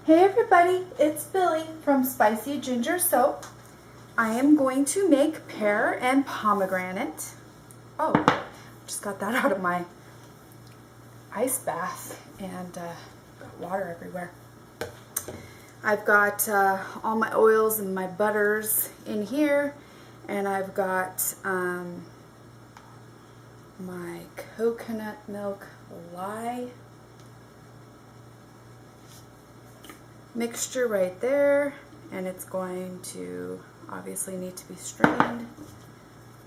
Hey everybody, it's Billy from Spicy Ginger Soap. I am going to make pear and pomegranate. Oh, just got that out of my ice bath and got water everywhere. I've got all my oils and my butters in here, and I've got my coconut milk lye mixture right there, and it's going to obviously need to be strained.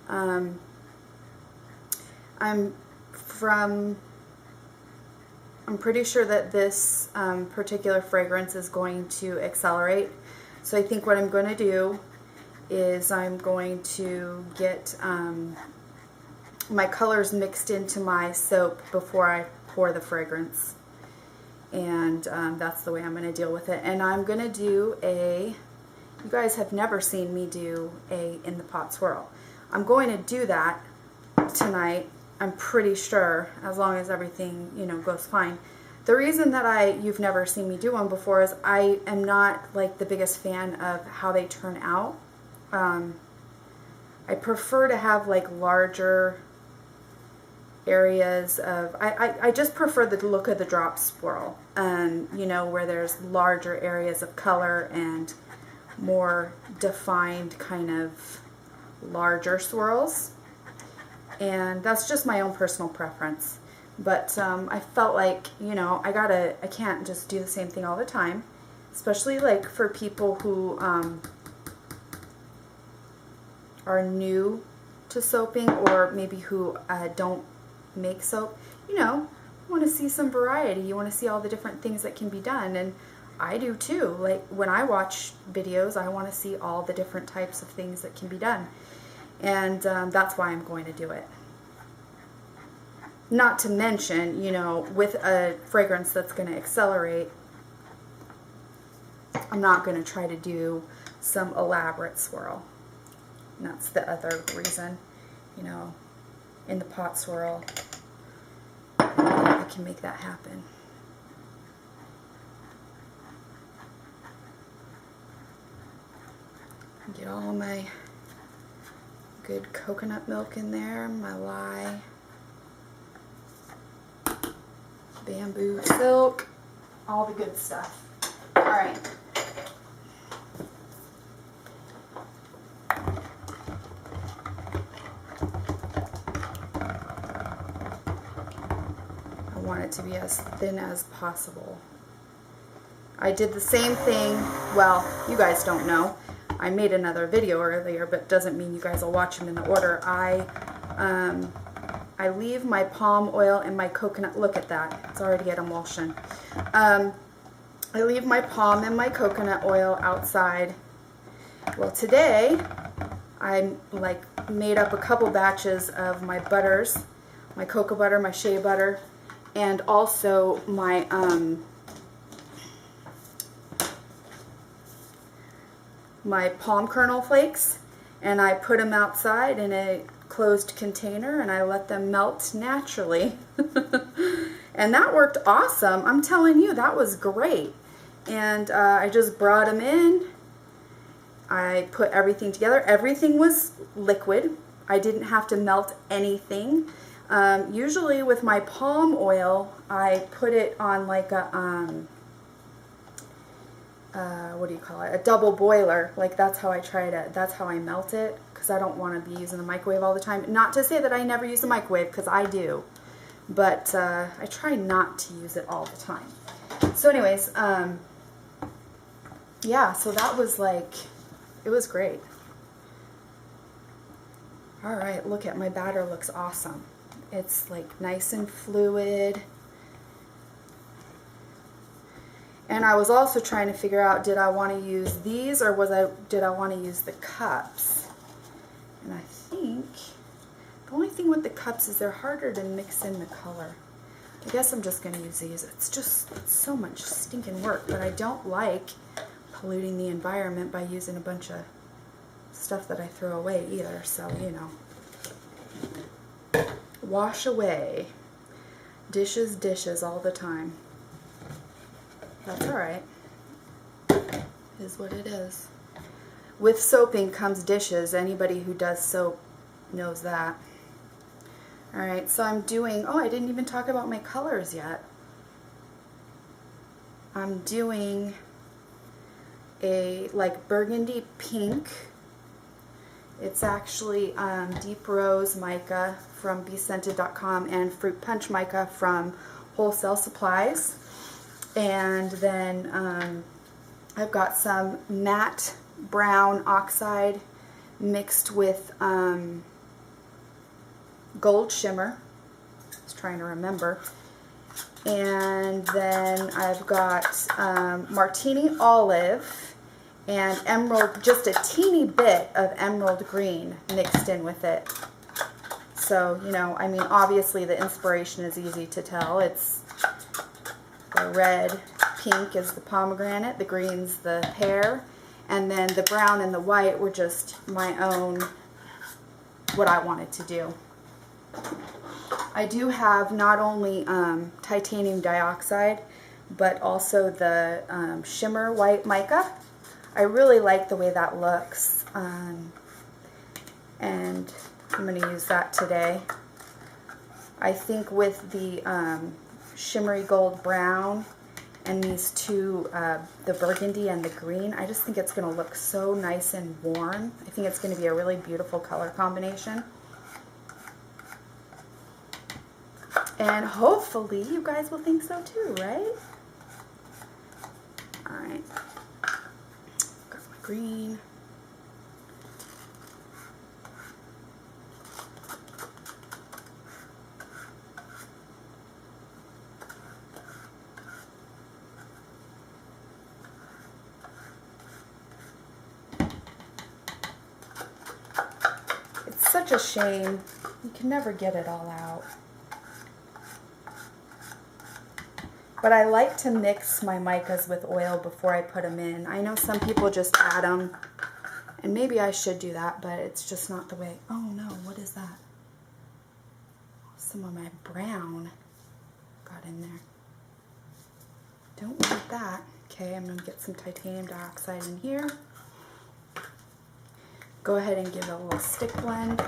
I'm pretty sure that this particular fragrance is going to accelerate, so I think what I'm going to do is I'm going to get my colors mixed into my soap before I pour the fragrance. And that's the way I'm going to deal with it. And I'm going to do you guys have never seen me do a in the pot swirl. I'm going to do that tonight, I'm pretty sure, as long as everything, goes fine. The reason that you've never seen me do one before is I am not like the biggest fan of how they turn out. I prefer to have like larger areas of, I just prefer the look of the drop swirl, where there's larger areas of color and more defined kind of larger swirls, and that's just my own personal preference. But I felt like, I can't just do the same thing all the time, especially like for people who are new to soaping, or maybe who don't make soap. You want to see some variety. You want to see all the different things that can be done, and I do too. Like when I watch videos, I want to see all the different types of things that can be done, and that's why I'm going to do it. Not to mention, with a fragrance that's going to accelerate, I'm not going to try to do some elaborate swirl. And that's the other reason, in the pot swirl, I can make that happen. Get all my good coconut milk in there, my lye, bamboo silk, all the good stuff. All right. I want it to be as thin as possible. I did the same thing. Well, you guys don't know. I made another video earlier, but doesn't mean you guys will watch them in the order. I leave my palm oil and my coconut. Look at that. It's already at emulsion. I leave my palm and my coconut oil outside. Well, today I made up a couple batches of my butters, my cocoa butter, my shea butter, and also my my palm kernel flakes, and I put them outside in a closed container and I let them melt naturally. And that worked awesome. I'm telling you, that was great. And I just brought them in. I put everything together. Everything was liquid. I didn't have to melt anything. Usually with my palm oil, I put it on like a what do you call it? A double boiler. Like that's how I melt it, because I don't want to be using the microwave all the time. Not to say that I never use the microwave, because I do, but I try not to use it all the time. So anyways, yeah, so that was it was great. All right, look at my batter, looks awesome. It's like nice and fluid. And I was also trying to figure out, did I want to use these, or did I want to use the cups? And I think the only thing with the cups is they're harder to mix in the color. I guess I'm just going to use these. It's so much stinking work, but I don't like polluting the environment by using a bunch of stuff that I throw away either, so, wash away. Dishes all the time. That's alright. is what it is. With soaping comes dishes. Anybody who does soap knows that. Alright, so I'm doing, oh, I didn't even talk about my colors yet. I'm doing a like burgundy pink. It's actually deep rose mica from bescented.com and fruit punch mica from Wholesale Supplies. And then I've got some matte brown oxide mixed with gold shimmer. I was trying to remember. And then I've got martini olive and emerald, just a teeny bit of emerald green mixed in with it. So, you know, I mean, obviously the inspiration is easy to tell. It's the red, pink is the pomegranate, the green's the pear, and then the brown and the white were just my own, what I wanted to do. I do have not only titanium dioxide, but also the shimmer white mica. I really like the way that looks, and I'm going to use that today. I think with the shimmery gold brown and these two, the burgundy and the green, I just think it's going to look so nice and warm. I think it's going to be a really beautiful color combination. And hopefully you guys will think so too, right? Alright. Got my green. It's such a shame. You can never get it all out. But I like to mix my micas with oil before I put them in. I know some people just add them, and maybe I should do that, but it's just not the way. Oh no, what is that? Some of my brown got in there. Don't want that. Okay, I'm going to get some titanium dioxide in here. Go ahead and give it a little stick blend.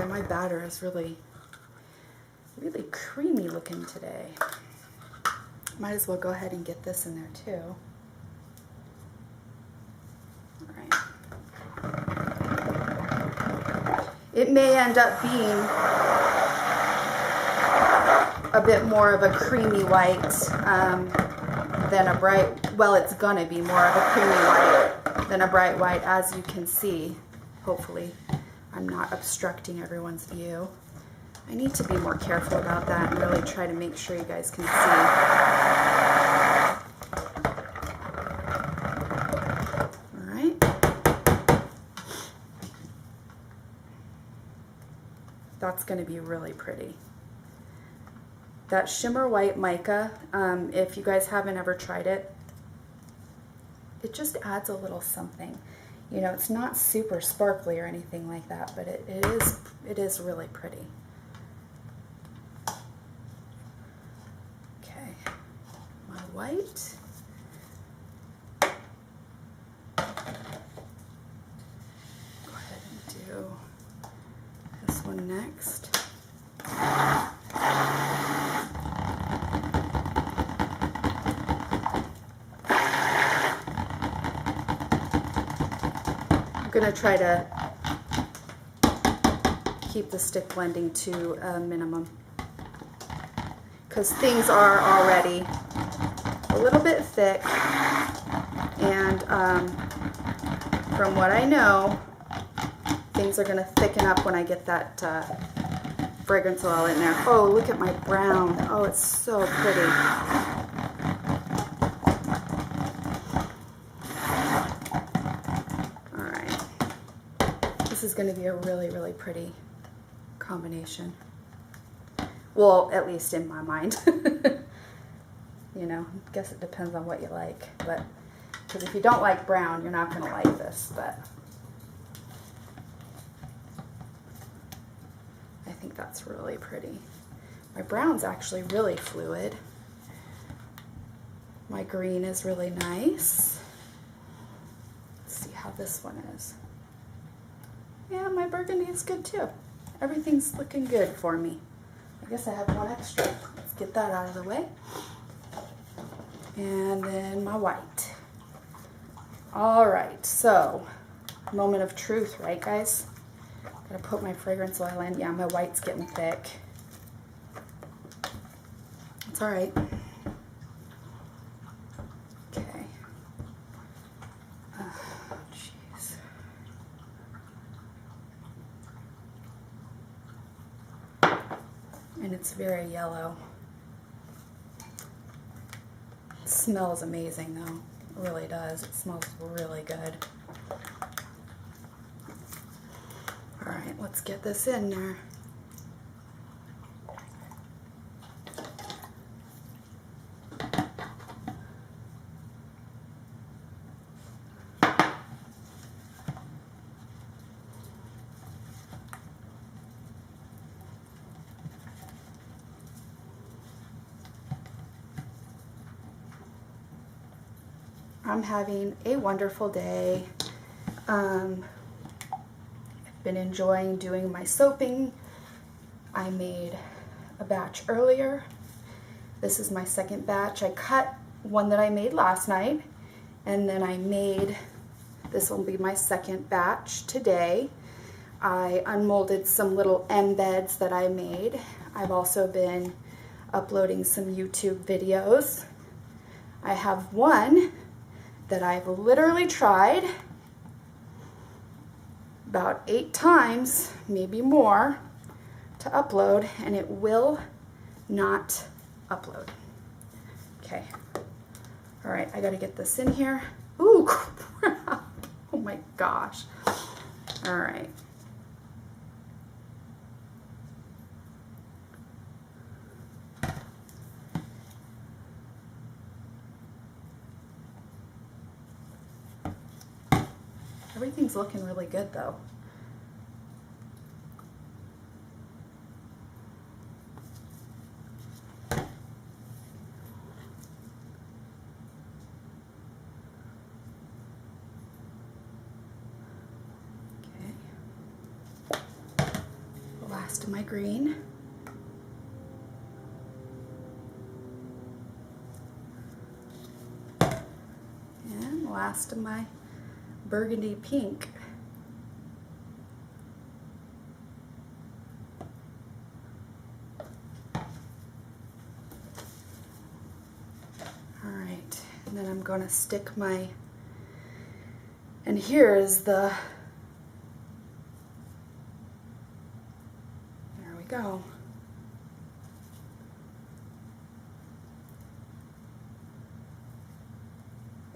My batter is really creamy looking today. Might as well go ahead and get this in there too. Alright. It may end up being a bit more of a creamy white than a bright, well, it's gonna be more of a creamy white than a bright white, as you can see, hopefully. I'm not obstructing everyone's view. I need to be more careful about that and really try to make sure you guys can see. Alright. That's going to be really pretty. That shimmer white mica, if you guys haven't ever tried it, it just adds a little something. You know, it's not super sparkly or anything like that, but it is really pretty. Okay, my white. Go ahead and do this one next. I'm going to try to keep the stick blending to a minimum because things are already a little bit thick, and from what I know, things are going to thicken up when I get that fragrance oil in there. Oh, look at my brown. Oh, it's so pretty. This is going to be a really, really pretty combination. Well, at least in my mind. You know, I guess it depends on what you like. But because if you don't like brown, you're not going to like this. But I that's really pretty. My brown's actually really fluid. My green is really nice. Let's see how this one is. Yeah, my burgundy is good too. Everything's looking good for me. I guess I have one extra. Let's get that out of the way. And then my white. All right, so moment of truth, right guys? Gotta put my fragrance oil in. Yeah, my white's getting thick. It's all right. Okay. Oh, jeez. And it's very yellow. It smells amazing though. It really does. It smells really good. All right, let's get this in there. I'm having a wonderful day. I've been enjoying doing my soaping. I made a batch earlier. This is my second batch. I cut one that I made last night, and then I made, this will be my second batch today. I unmolded some little embeds that I made. I've also been uploading some YouTube videos. I have one that I've literally tried about 8 times, maybe more, to upload, and it will not upload. Okay. All right, I gotta get this in here. Ooh, crap. Oh my gosh. All right. Everything's looking really good though. Okay. The last of my green. And the last of my burgundy pink. All right, and then I'm going to stick my, and here is the, there we go.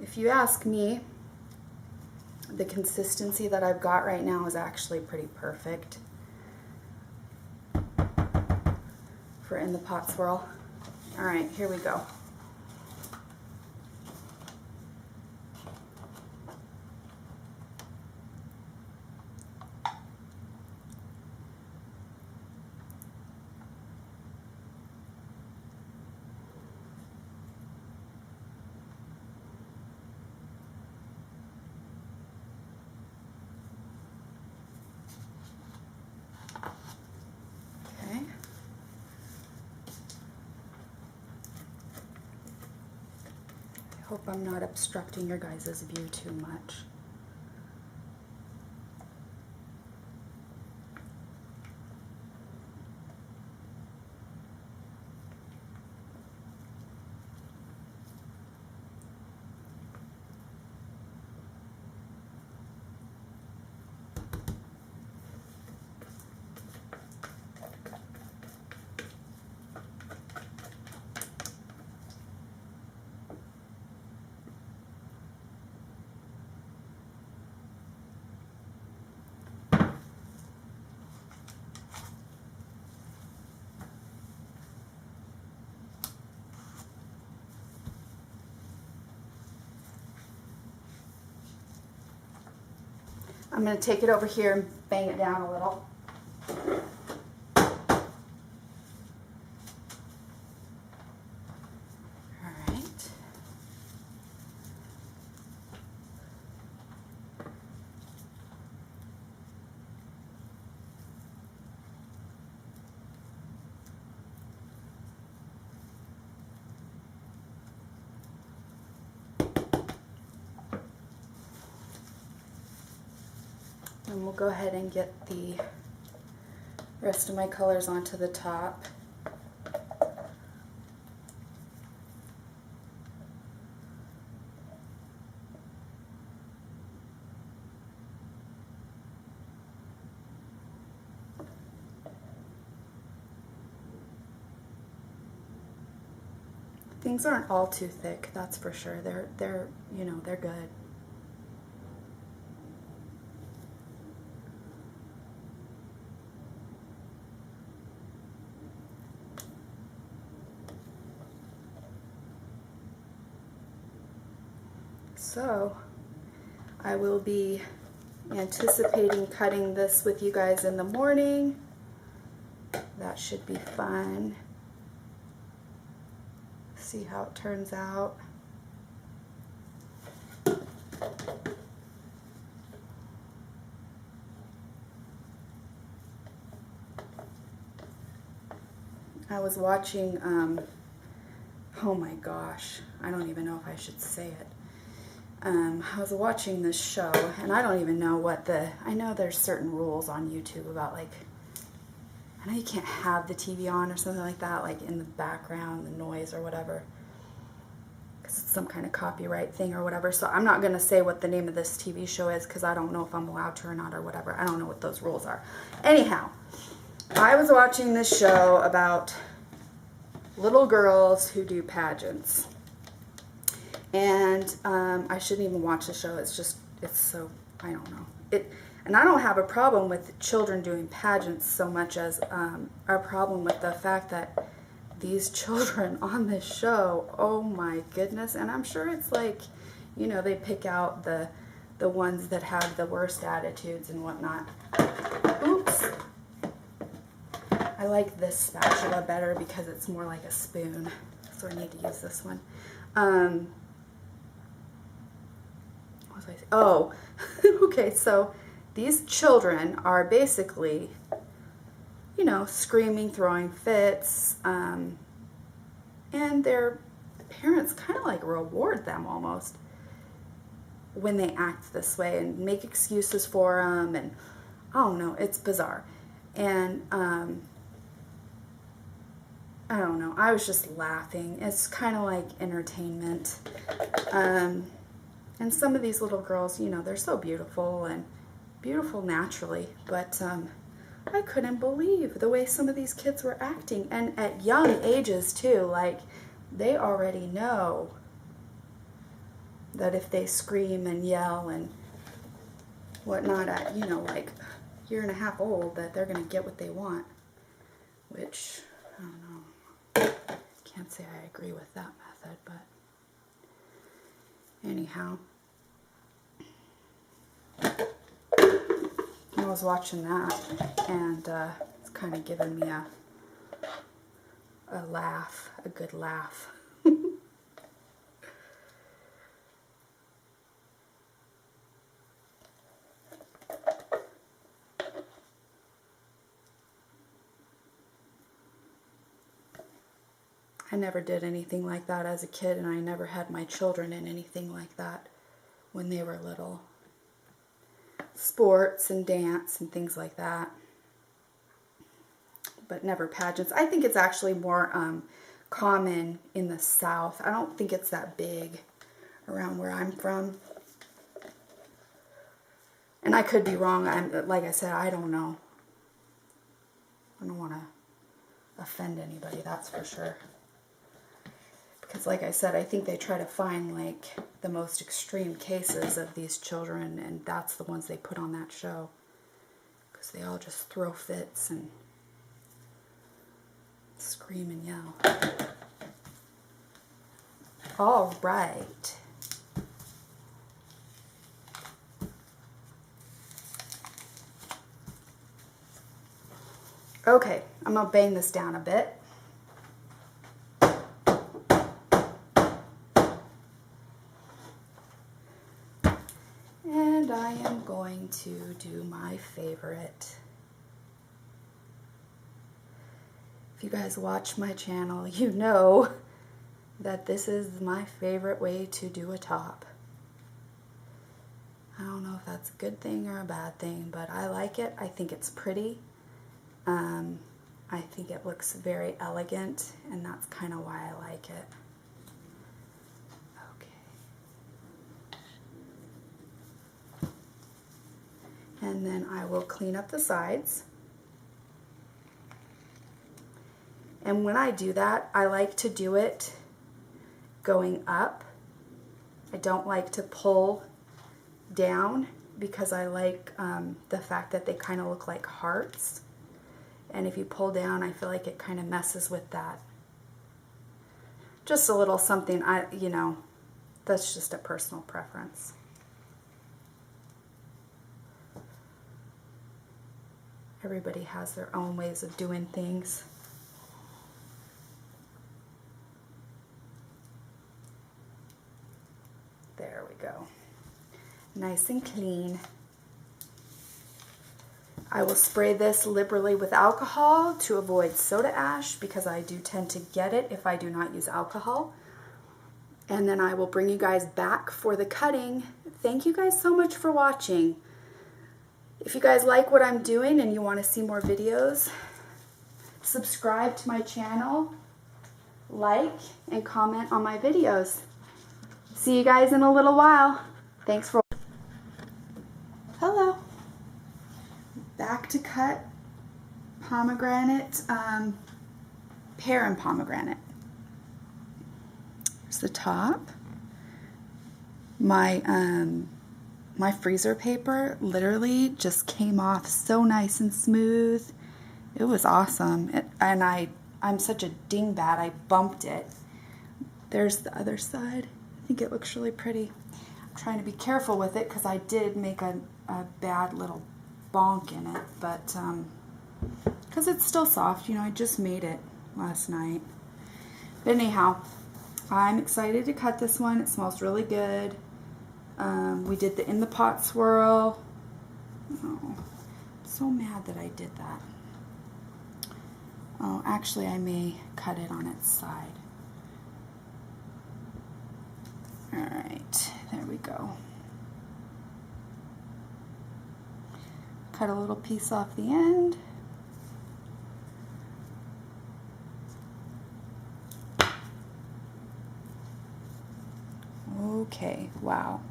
If you ask me, the consistency that I've got right now is actually pretty perfect for in the pot swirl. All right, here we go. Hope I'm not obstructing your guys' view too much. I'm going to take it over here and bang it down a little. we'll go ahead and get the rest of my colors onto the top. Things aren't all too thick, that's for sure. They're you know, they're good. So I will be anticipating cutting this with you guys in the morning. That should be fun. See how it turns out. I was watching, oh my gosh, I don't even know if I should say it. I was watching this show, and I don't even know what I know there's certain rules on YouTube about, like, I know you can't have the TV on or something like that, like in the background, the noise or whatever, because it's some kind of copyright thing or whatever. So I'm not going to say what the name of this TV show is because I don't know if I'm allowed to or not or whatever. I don't know what those rules are. Anyhow, I was watching this show about little girls who do pageants. And I shouldn't even watch the show. It's so, I don't know. And I don't have a problem with children doing pageants so much as a problem with the fact that these children on this show, oh my goodness, and I'm sure it's like, you know, they pick out the ones that have the worst attitudes and whatnot. Oops. I like this spatula better because it's more like a spoon, so I need to use this one. What was I saying? Oh, okay, so these children are basically, you know, screaming, throwing fits, and their parents kind of like reward them almost when they act this way and make excuses for them, and I don't know, it's bizarre. And I don't know, I was just laughing. It's kind of like entertainment. And some of these little girls, you know, they're so beautiful and beautiful naturally, but I couldn't believe the way some of these kids were acting, and at young ages too. Like, they already know that if they scream and yell and whatnot at, you know, like a year and a half old, that they're going to get what they want, which, I don't know, can't say I agree with that method, but anyhow. I was watching that, and it's kind of giving me a laugh, a good laugh. I never did anything like that as a kid, and I never had my children in anything like that when they were little. Sports and dance and things like that, but never pageants. I think it's actually more common in the South. I don't think it's that big around where I'm from, and I could be wrong. Like I said, I don't know. I don't want to offend anybody, that's for sure. Because like I said, I think they try to find like the most extreme cases of these children, and that's the ones they put on that show. Because they all just throw fits and scream and yell. All right. Okay, I'm going to bang this down a bit. And I am going to do my favorite. If you guys watch my channel, you know that this is my favorite way to do a top. don't know if that's a good thing or a bad thing, but I like it. I think it's pretty. I think it looks very elegant, and that's kind of why I like it. Okay. And then I will clean up the sides. And when I do that, I like to do it going up. I don't like to pull down because I like the fact that they kind of look like hearts. And if you pull down, I feel like it kind of messes with that. Just a little something, you know, that's just a personal preference. Everybody has their own ways of doing things. There we go. Nice and clean. I will spray this liberally with alcohol to avoid soda ash because I do tend to get it if I do not use alcohol. And then I will bring you guys back for the cutting. Thank you guys so much for watching. If you guys like what I'm doing and you want to see more videos, subscribe to my channel, like, and comment on my videos. See you guys in a little while. Thanks for watching. Hello. Back to cut pomegranate, pear and pomegranate. Here's the top. My freezer paper literally just came off so nice and smooth. It was awesome. And I'm such a dingbat, I bumped it. There's the other side. I think it looks really pretty. I'm trying to be careful with it because I did make a bad little bonk in it, but because it's still soft, you know, I just made it last night. But anyhow, I'm excited to cut this one. It smells really good. We did the in the pot swirl. Oh, I'm so mad that I did that. Oh, actually I may cut it on its side. Alright, there we go. Cut a little piece off the end. Okay, wow.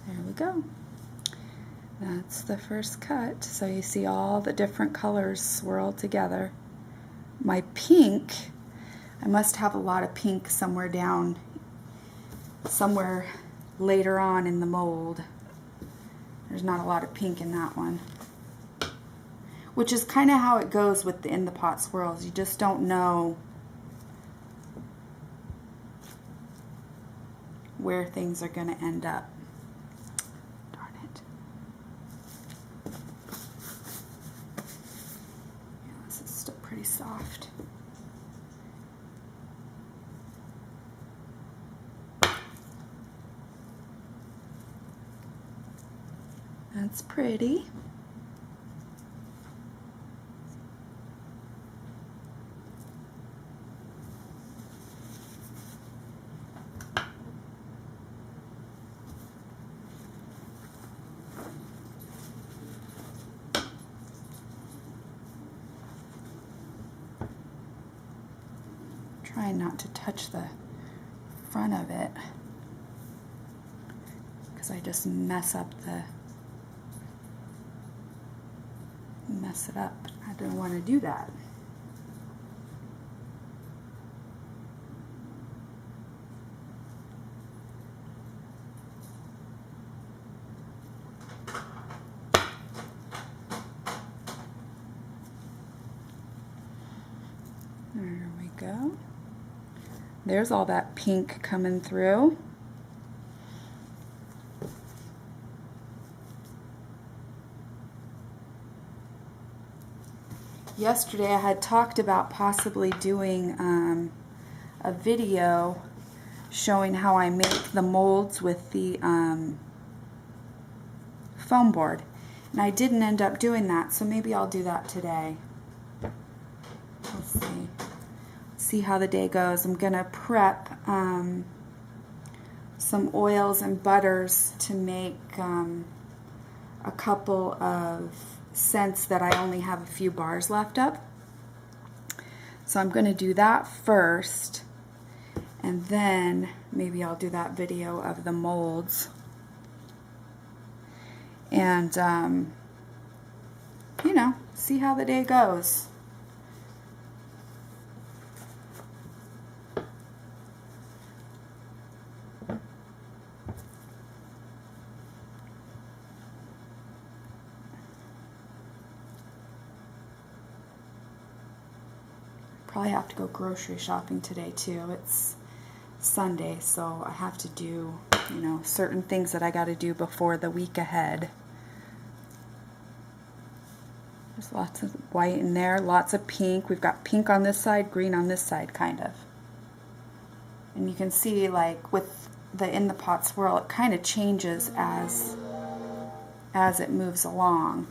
There we go. That's the first cut. So you see all the different colors swirled together. My pink, I must have a lot of pink somewhere later on in the mold. There's not a lot of pink in that one. Which is kind of how it goes with the in the pot swirls. You just don't know where things are going to end up. Darn it. Yeah, this is still pretty soft. That's pretty. Trying not to touch the front of it because I just mess it up. I don't want to do that. There we go. There's all that pink coming through. Yesterday I had talked about possibly doing a video showing how I make the molds with the foam board. And I didn't end up doing that, so maybe I'll do that today. We'll see. See how the day goes. I'm gonna prep some oils and butters to make a couple of scents that I only have a few bars left of. So I'm going to do that first, and then maybe I'll do that video of the molds. And, you know, see how the day goes. Probably have to go grocery shopping today too. It's Sunday, so I have to do, you know, certain things that I got to do before the week ahead. There's lots of white in there, lots of pink. We've got pink on this side, green on this side, kind of. And you can see, like, with the In the Pot Swirl, it kind of changes as it moves along,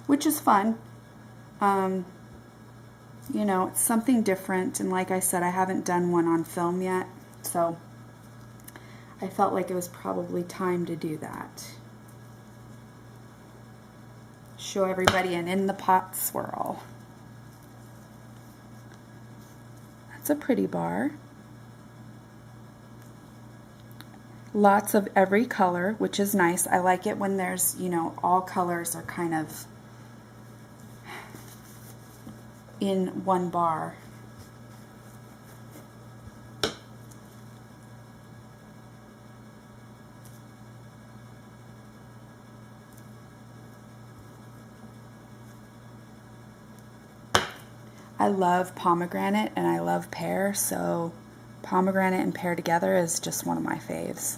which is fun. You know, it's something different, and like I said, I haven't done one on film yet, so I felt like it was probably time to do that. Show everybody an In the Pot Swirl. That's a pretty bar. Lots of every color, which is nice. I like it when there's, you know, all colors are kind of in one bar. I love pomegranate and I love pear, so pomegranate and pear together is just one of my faves.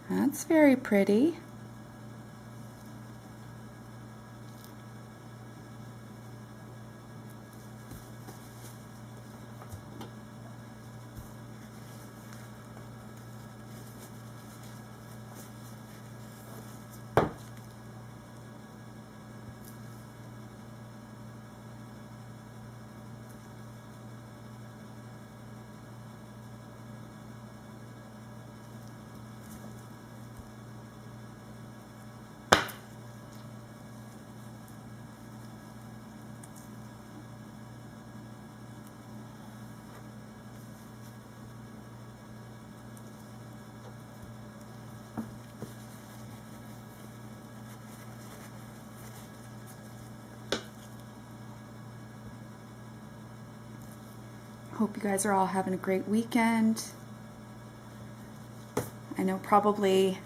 That's very pretty. Hope you guys are all having a great weekend. I know probably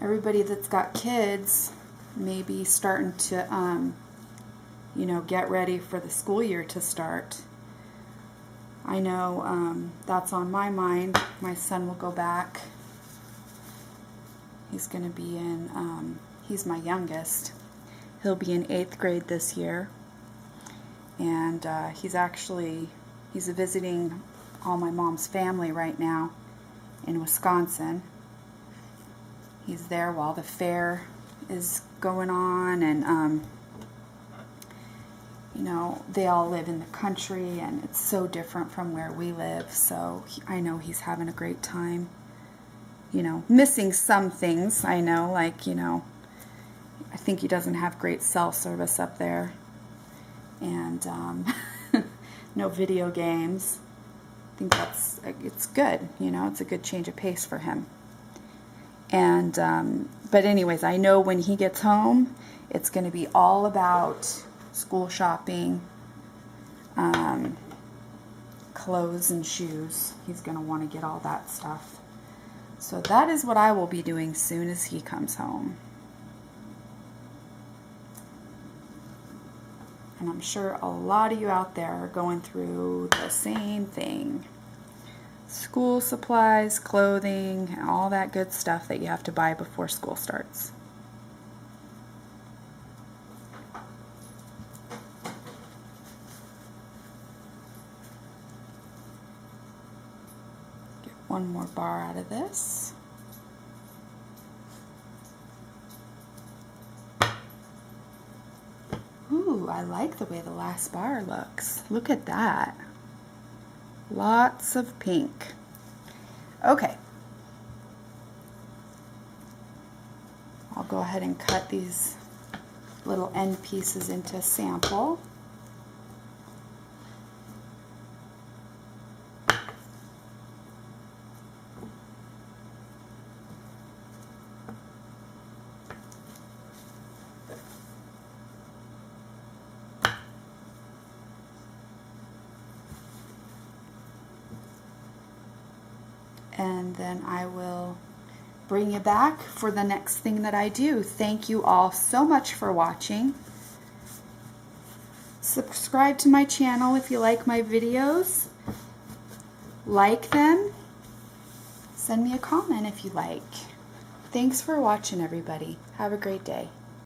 everybody that's got kids may be starting to, you know, get ready for the school year to start. I know that's on my mind. My son will go back. He's going to be in, he's my youngest. He'll be in 8th grade this year. And he's visiting all my mom's family right now in Wisconsin. He's there while the fair is going on, and you know, they all live in the country and it's so different from where we live, so I know he's having a great time. You know, missing some things, I know, like, you know, I think he doesn't have great cell service up there, and no video games. I think it's good, you know, it's a good change of pace for him. And, but anyways, I know when he gets home, it's going to be all about school shopping, clothes and shoes. He's going to want to get all that stuff. So that is what I will be doing soon as he comes home. And I'm sure a lot of you out there are going through the same thing. School supplies, clothing, and all that good stuff that you have to buy before school starts. Get one more bar out of this. Ooh, I like the way the last bar looks. Look at that. Lots of pink. Okay. I'll go ahead and cut these little end pieces into a sample. And then I will bring you back for the next thing that I do. Thank you all so much for watching. Subscribe to my channel if you like my videos. Like them. Send me a comment if you like. Thanks for watching, everybody. Have a great day.